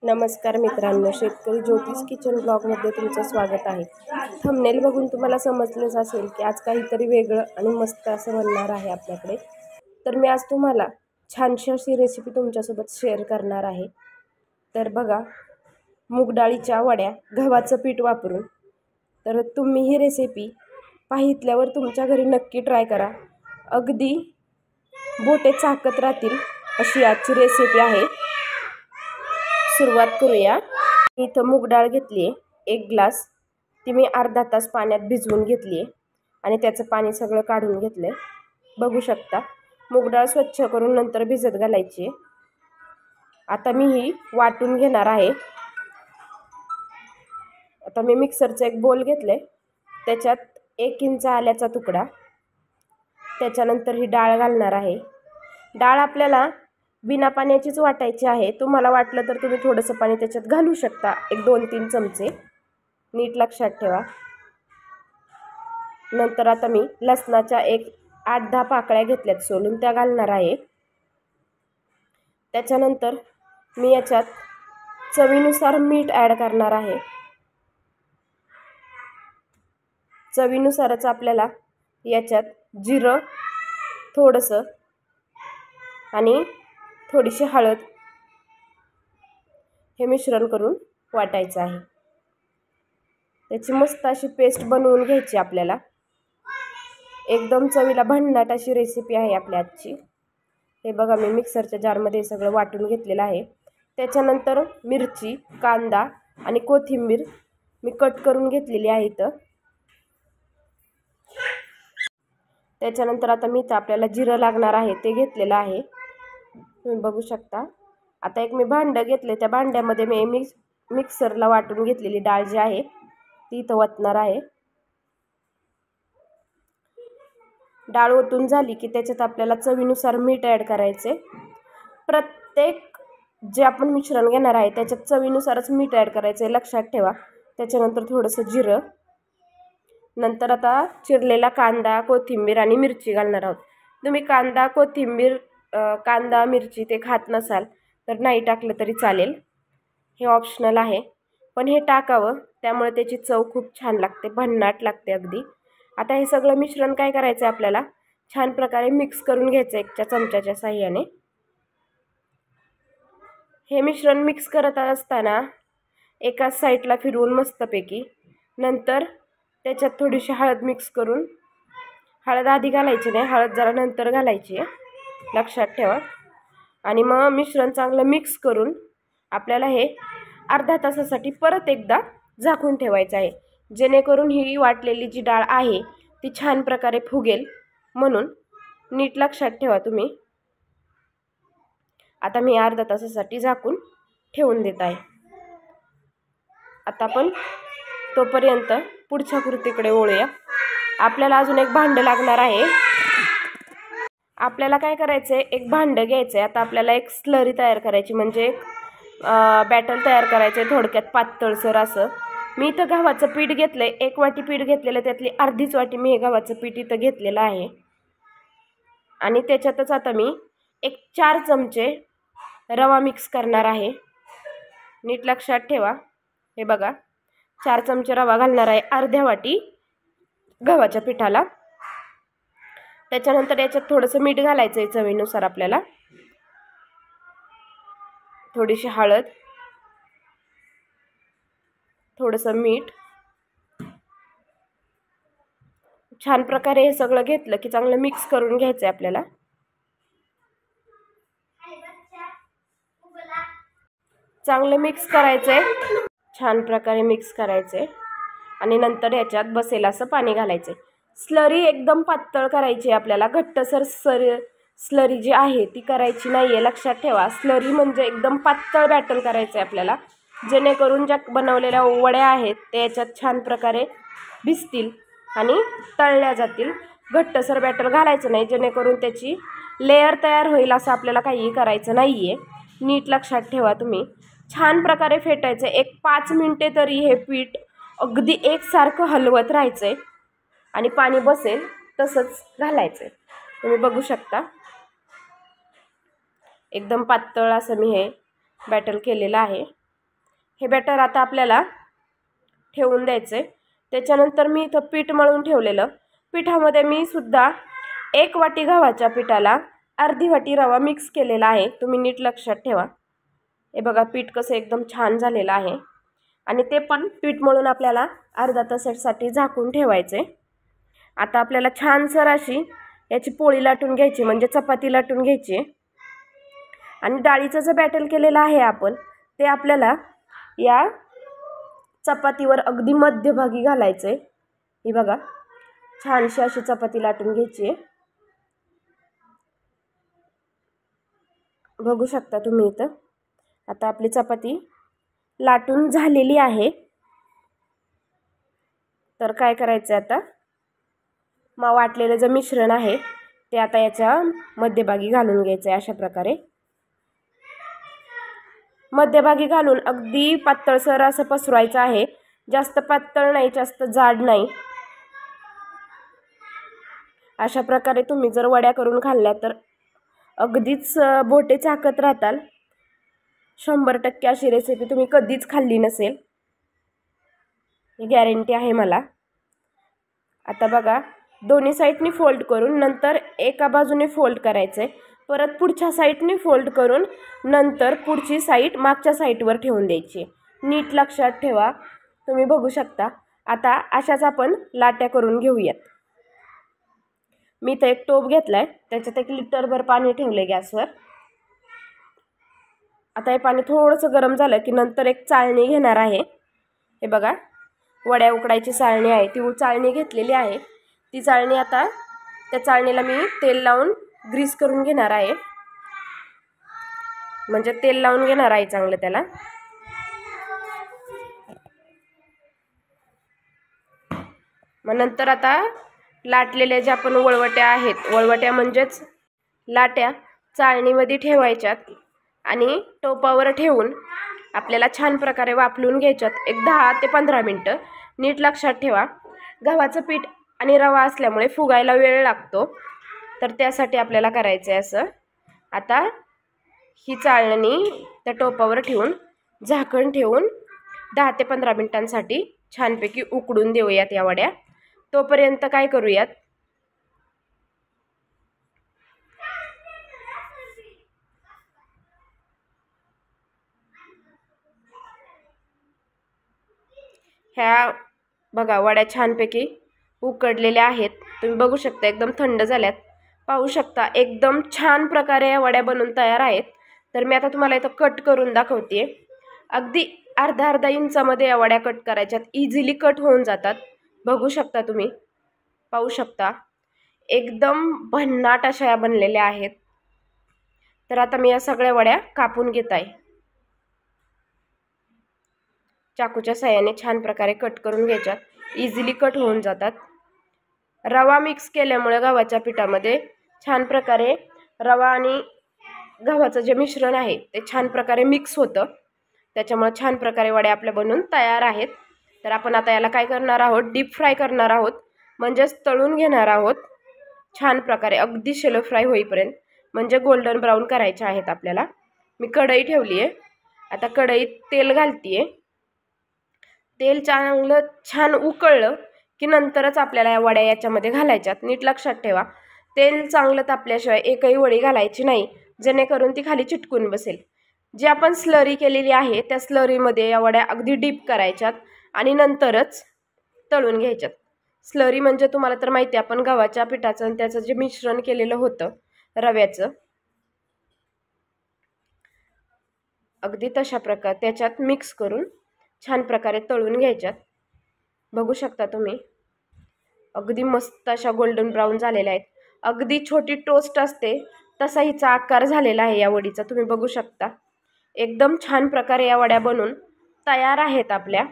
नमस्कार मित्रांनो, शेतकरी ज्योतिष किचन ब्लॉगमध्ये तुमचं स्वागत आहे। थंबनेल बघून तुम्हाला समजलंच असेल की आज काहीतरी वेगळं आणि मस्त असं बनणार आहे आपल्याकडे। तर मी आज तुम्हाला छानशी अशी रेसिपी तुमच्यासोबत शेअर करणार आहे। तर बघा, मूग डाळीच्या वड्या गव्हाचं पीठ वापरून। तर तुम्ही ही रेसिपी पाहितल्यावर तुमच्या घरी नक्की ट्राय करा, अगदी बोटे चाकत राहतील अशी आजची रेसिपी आहे। सुरुवात करूया। इथं मूग डाळ घेतली आहे 1 ग्लास, ती मी अर्धा तास पाण्यात भिजवून घेतली आहे आणि त्याचं पाणी सगळं काढून घेतलंय। बघू शकता, मूग डाळ स्वच्छ करून नंतर भिजत घालायची। आता मी ही वाटून घेणार आहे। आता मी मिक्सरचा एक बोल घेतले, त्याच्यात 1 इंच आल्याचा तुकडा, त्याच्यानंतर ही डाळ घालणार आहे। डाळ आपल्याला बिना पाण्याचीच वाटायची आहे। तुम्हाला वाटलं तर तुम्ही थोडंसं पाणी त्याच्यात घालू शकता, एक 2-3 चमचे, नीट लक्षात ठेवा। नंतर आता मी लसणाच्या एक 8-10 पाकळ्या घेतल्यात सोलून, त्या घालणार आहे। त्याच्यानंतर मी याच्यात चवीनुसार मीठ ॲड करणार आहे। चवीनुसारच आपल्याला याच्यात जिरं थोडंसं आणि थोडीशी हळद हे मिश्रण करून वाटायचं आहे। त्याची मस्त अशी पेस्ट बनवून घ्यायची आपल्याला। एकदम चवीला भन्नाट अशी रेसिपी आहे आपल्या आजची। हे बघा, मी मिक्सरच्या जारमध्ये सगळं वाटून घेतलेलं आहे। त्याच्यानंतर मिरची, कांदा आणि कोथिंबीर मी कट करून घेतलेली आहे इथं। त्याच्यानंतर आता मी इथं आपल्याला जिरं लागणार आहे ते घेतलेलं आहे, तुम्ही बघू शकता। आता एक मी भांडं घेतले, त्या भांड्यामध्ये मी मिक्सरला वाटून घेतलेली डाळ जी आहे ती इथं ओतणार आहे। डाळ ओतून झाली की त्याच्यात आपल्याला चवीनुसार मीठ ॲड करायचे। प्रत्येक जे आपण मिश्रण घेणार आहे त्याच्यात चवीनुसारच मीठ ॲड करायचे, लक्षात ठेवा। त्याच्यानंतर थोडंसं जिरं, नंतर आता चिरलेला कांदा, कोथिंबीर आणि मिरची घालणार आहोत। तुम्ही कांदा, कोथिंबीर, कांदा, मिरची ते खात नसाल तर नाही टाकलं तरी चालेल, हे ऑप्शनल आहे, पण हे टाकावं, त्यामुळे त्याची चव खूप छान लागते, भन्नाट लागते अगदी। आता हे सगळं मिश्रण काय करायचं, आपल्याला छान प्रकारे मिक्स करून घ्यायचं एका चमच्याच्या साहाय्याने। हे मिश्रण मिक्स करत असताना एकाच साईडला फिरवून मस्तपैकी, नंतर त्याच्यात थोडीशी हळद मिक्स करून, हळद आधी घालायची नाही, हळद जरा नंतर घालायची आहे, लक्षात ठेवा। आणि मग मिश्रण चांगलं मिक्स करून आपल्याला हे अर्ध्या तासासाठी परत एकदा झाकून ठेवायचं आहे, जेणेकरून ही वाटलेली जी डाळ आहे ती छान प्रकारे फुगेल, म्हणून नीट लक्षात ठेवा तुम्ही। आता मी अर्ध्या तासासाठी झाकून ठेवून देत आहे। आता आपण तोपर्यंत पुढच्या कृतीकडे वळूया। आपल्याला अजून एक भांडं लागणार आहे। आपल्याला काय करायचं आहे, एक भांडं घ्यायचं आहे। आता आपल्याला एक स्लरी तयार करायची, म्हणजे एक बॅटर तयार करायचं आहे, थोडक्यात पातळसर असं। मी इथं गव्हाचं पीठ घेतलं आहे, 1 वाटी पीठ घेतलेलं, त्यातली अर्धीच वाटी मी हे गव्हाचं पीठ इथं घेतलेलं आहे। आणि त्याच्यातच आता मी एक 4 चमचे रवा मिक्स करणार आहे, नीट लक्षात ठेवा। हे बघा, 4 चमचे रवा घालणार आहे अर्ध्या वाटी गव्हाच्या पिठाला। त्याच्यानंतर याच्यात थोडंसं मीठ घालायचं आहे चवीनुसार आपल्याला, थोडीशी हळद, थोडंसं मीठ। छान प्रकारे हे सगळं घेतलं की चांगलं मिक्स करून घ्यायचं आहे आपल्याला। चांगलं मिक्स करायचं आहे, छान प्रकारे मिक्स करायचं आहे आणि नंतर याच्यात बसेल असं पाणी घालायचं आहे। स्लरी एकदम पातळ करायची आहे आपल्याला, घट्टसर स्लरी जी आहे ती करायची नाही आहे, लक्षात ठेवा। स्लरी म्हणजे एकदम पातळ बॅटर करायचं आहे आपल्याला, जेणेकरून ज्या बनवलेल्या वड्या आहेत ते याच्यात छान प्रकारे भिजतील आणि तळल्या जातील। घट्टसर बॅटर घालायचं नाही, जेणेकरून त्याची लेयर तयार होईल असं आपल्याला काहीही करायचं नाही आहे, नीट लक्षात ठेवा तुम्ही। छान प्रकारे फेटायचं, एक 5 मिनिटे तरी हे पीठ अगदी एकसारखं हलवत राहायचं आहे आणि पाणी बसेल तसंच घालायचं आहे, तुम्ही बघू शकता। एकदम पातळ असं मी हे बॅटर केलेलं आहे। हे बॅटर आता आपल्याला ठेवून द्यायचं आहे. त्याच्यानंतर मी इथं पीठ मळून ठेवलेलं, पिठामध्ये मी सुद्धा 1 वाटी गव्हाच्या पिठाला अर्धी वाटी रवा मिक्स केलेला आहे. तुम्ही नीट लक्षात ठेवा. हे बघा पीठ कसं एकदम छान झालेलं आहे. आणि ते पण पीठ मळून आपल्याला अर्धा तासासाठी झाकून ठेवायचे. आता आपल्याला छानसर अशी याची पोळी लाटून घ्यायची, म्हणजे चपाती लाटून घ्यायची. आणि डाळीचं जे बॅटर केलेलं आहे आपण, ते आपल्याला या चपातीवर अगदी मध्यभागी घालायचं आहे. ही बघा छानशी अशी चपाती लाटून घ्यायची. बघू शकता तुम्ही इथं. आता आपली चपाती लाटून झालेली आहे. तर काय करायचं आता, वाटलेलं जे मिश्रण आहे ते आता याच्या मध्यभागी घालून घ्यायचं आहे. अशा प्रकारे मध्यभागी घालून अगदी पातळसर असं पसरवायचं आहे. जास्त पातळ नाही, जास्त जाड नाही. अशा प्रकारे तुम्ही जर वड्या करून खाल्ल्या तर अगदीच बोटे चाकत राहताल. 100% अशी रेसिपी तुम्ही कधीच खाल्ली नसेल, ही गॅरंटी आहे मला. आता बघा दोन्ही साईडनी फोल्ड करून नंतर एका बाजूने फोल्ड करायचं आहे. परत पुढच्या साईडने फोल्ड करून नंतर पुढची साईड मागच्या साईडवर ठेवून द्यायची. नीट लक्षात ठेवा. तुम्ही बघू शकता. आता अशाच आपण लाट्या करून घेऊयात. मी इथं एक टोप घेतला आहे, त्याच्यात 1 लिटरभर पाणी ठेवले गॅसवर. आता हे पाणी थोडंसं गरम झालं की नंतर एक चाळणी घेणार आहे. हे बघा वड्या उकडायची चाळणी आहे, ती चाळणी घेतलेली आहे. ती चाळणी आता त्या चाळणीला मी तेल लावून ग्रीस करून घेणार आहे, म्हणजे तेल लावून घेणार आहे चांगलं त्याला. मग नंतर आता लाटलेल्या ज्या आपण वळवट्या आहेत, वळवट्या म्हणजेच लाट्या चाळणीमध्ये ठेवायच्यात आणि टोपावर ठेवून आपल्याला छान प्रकारे वाफलून घ्यायच्यात. एक 10 ते 15 मिनटं. नीट लक्षात ठेवा, गव्हाचं पीठ आणि रवा असल्यामुळे फुगायला वेळ लागतो, तर त्यासाठी आपल्याला करायचं आहे असं. आता ही चाळणी त्या टोपावर ठेवून झाकण ठेवून 10 ते 15 मिनिटांसाठी छानपैकी उकडून देऊयात या वड्या. तोपर्यंत काय करूयात, ह्या बघा वड्या छानपैकी उकडलेल्या आहेत. तुम्ही बघू शकता एकदम थंड झाल्यात. पाहू शकता एकदम छान प्रकारे या वड्या बनून तयार आहेत. तर मी आता तुम्हाला इथं कट करून दाखवते. अगदी अर्धा इंचामध्ये या वड्या कट करायच्यात. इझिली कट होऊन जातात. बघू शकता तुम्ही, पाहू शकता एकदम भन्नाट अशा या बनलेल्या आहेत. तर आता मी या सगळ्या वड्या कापून घेत आहे. चाकूच्या साहाय्याने छान प्रकारे कट करून घ्यायच्यात. इझिली कट होऊन जातात. रवा मिक्स केल्यामुळे गव्हाच्या पिठामध्ये छान प्रकारे रवा आणि गव्हाचं जे मिश्रण आहे ते छान प्रकारे मिक्स होतं. त्याच्यामुळे छान प्रकारे वड्या आपल्या बनून तयार आहेत. तर आपण आता याला काय करणार आहोत, डीप फ्राय करणार आहोत, म्हणजेच तळून घेणार आहोत छान प्रकारे अगदी शेलो फ्राय होईपर्यंत, म्हणजे गोल्डन ब्राऊन करायचे आहेत आपल्याला. मी कढई ठेवली आहे. आता कढईत तेल घालते आहे. तेल चांगलं छान उकळलं की नंतरच आपल्याला या वड्या याच्यामध्ये घालायच्यात. नीट लक्षात ठेवा, तेल चांगलं तापल्याशिवाय एकही वडी घालायची नाही, जेणेकरून ती खाली चिटकून बसेल. जी आपण स्लरी केलेली आहे त्या स्लरीमध्ये या वड्या अगदी डीप करायच्यात आणि नंतरच तळून घ्यायच्यात. स्लरी म्हणजे तुम्हाला तर माहिती आहे, आपण गव्हाच्या पिठाचं आणि त्याचं जे मिश्रण केलेलं होतं रव्याचं, अगदी तशा प्रकारे त्याच्यात मिक्स करून छान प्रकारे तळून घ्यायच्यात. बघू शकता तुम्ही अगदी मस्त अशा गोल्डन ब्राऊन झालेल्या आहेत. अगदी छोटी टोस्ट असते तसा हिचा आकार झालेला आहे या वडीचा. तुम्ही बघू शकता एकदम छान प्रकारे या वड्या बनून तयार आहेत आपल्या.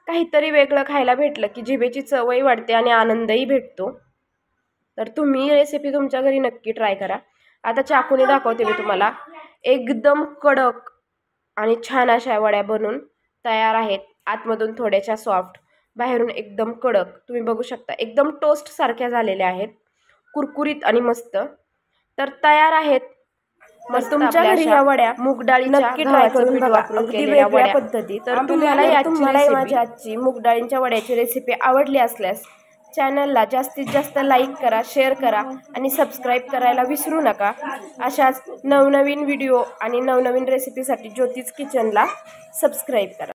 काहीतरी वेगळं खायला भेटलं की जिभेची चवही वाढते आणि आनंदही भेटतो. तर तुम्ही रेसिपी तुमच्या घरी नक्की ट्राय करा. आता चाकूने दाखवते मी तुम्हाला. एकदम कडक आणि छान अशा वड्या बनून तयार आहेत. आतमधून थोड्याशा सॉफ्ट, बाहेरून एकदम कडक. तुम्ही बघू शकता एकदम टोस्ट सारख्या झालेल्या आहेत, कुरकुरीत आणि मस्त. तर तयार आहेत मग तुमच्या घरी या वड्या मूग डाळीच्या नक्की ट्राय करून बघा, अगदी केलेल्या वेगळ्या वड्या पद्धती. तर तुम्हाला माझी आजची मूग डाळींच्या वड्याची रेसिपी आवडली असल्यास चॅनलला जास्तीत जास्त लाईक करा, शेअर करा आणि सबस्क्राईब करायला विसरू नका. अशाच नवनवीन व्हिडिओ आणि नवनवीन रेसिपीसाठी ज्योतिष किचनला सबस्क्राईब करा.